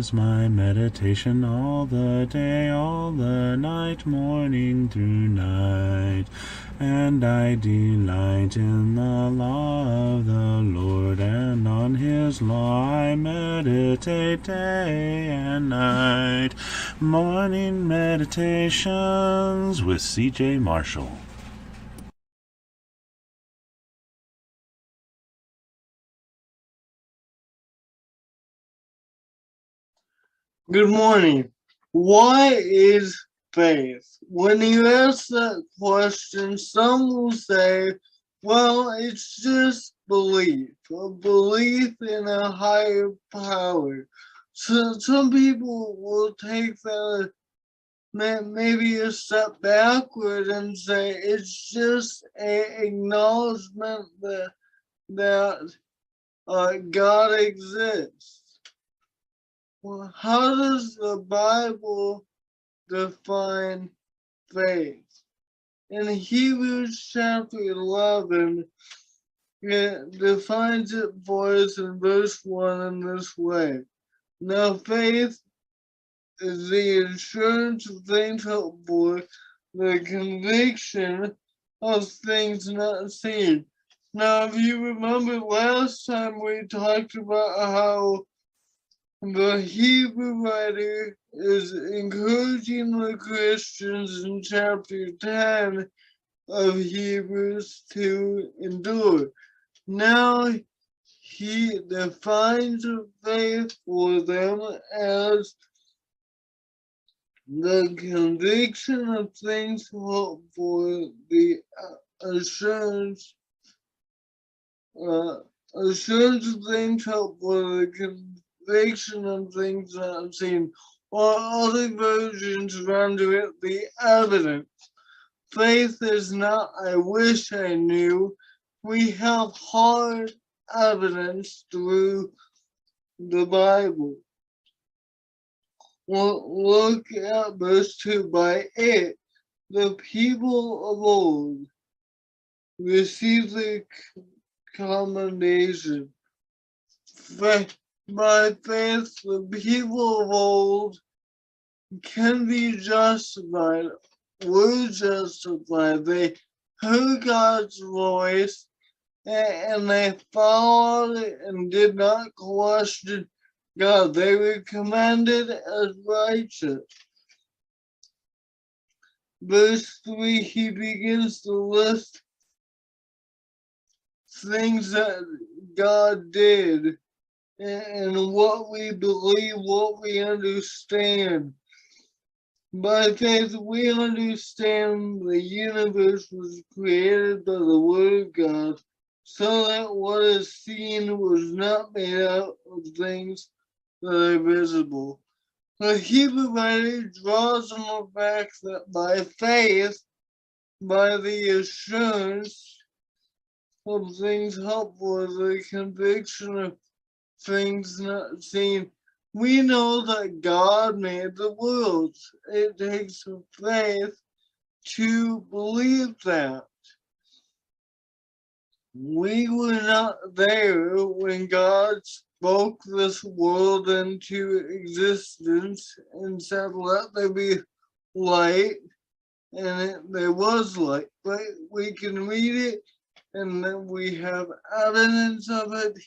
is my meditation all the day, all the night, morning through night. And I delight in the law of the Lord, and on his law I meditate day and night. Morning Meditations with C.J. Marshall. Good morning. What is faith? When you ask that question, some will say, well, it's just belief, a belief in a higher power. So some people will take that maybe a step backward and say it's just an acknowledgement that God exists. Well, how does the Bible define faith? In Hebrews chapter 11, it defines it for us in verse 1 in this way. Now faith is the assurance of things hoped for, the conviction of things not seen. Now, if you remember last time we talked about how the Hebrew writer is encouraging the Christians in chapter 10 of Hebrews to endure. Now he defines faith for them as the conviction of things hoped for, the assurance of things hoped for, the conviction of things not seen, or other versions render it the evidence. Faith is not, I wish I knew. We have hard evidence through the Bible. Well, look at verse 2. By it, the people of old received the commendation. By faith, the people of old can be justified, were justified. They heard God's voice and they followed it and did not question God. They were commended as righteous. Verse 3, he begins to list things that God did and what we believe, what we understand. By faith, we understand the universe was created by the Word of God, so that what is seen was not made out of things that are visible. The Hebrew writer draws on the fact that by faith, by the assurance of things hoped for, the conviction of things not seen, we know that God made the world. It takes faith to believe that. We were not there when God spoke this world into existence and said, let there be light, and there was light. But we can read it, and then we have evidence of it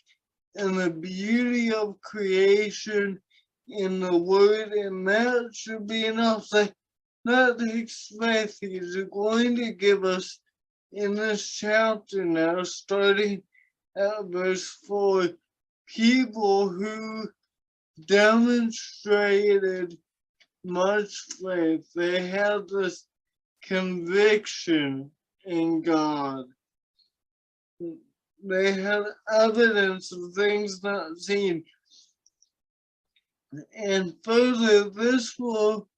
and the beauty of creation in the Word, and that should be enough. That takes faith. He's going to give us in this chapter now, starting at verse 4, people who demonstrated much faith. They had this conviction in God. They had evidence of things not seen. And further, this will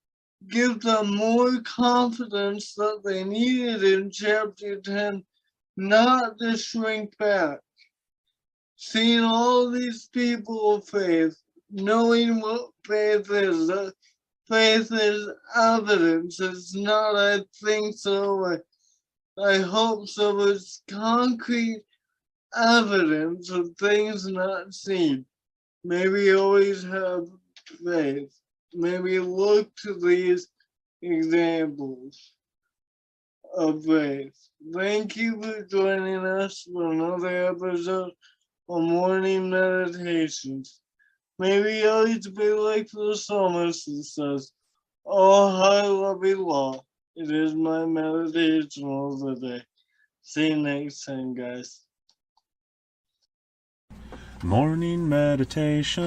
give them more confidence that they needed in chapter 10, not to shrink back. Seeing all these people of faith, knowing what faith is, faith is evidence. It's not, I think so, I hope so. It's concrete evidence of things not seen. Maybe always have faith. May we look to these examples of faith. Thank you for joining us for another episode of Morning Meditations. May we always be like the psalmist that says, "Oh, how I love you, Lord. It is my meditation of the day." See you next time, guys. Morning meditations,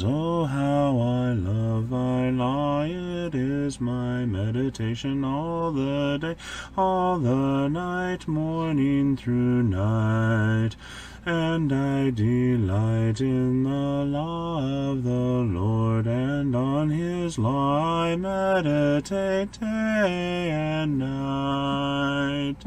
oh how I love thy law. It is my meditation all the day, all the night, morning through night. And I delight in the law of the Lord, and on his law I meditate day and night.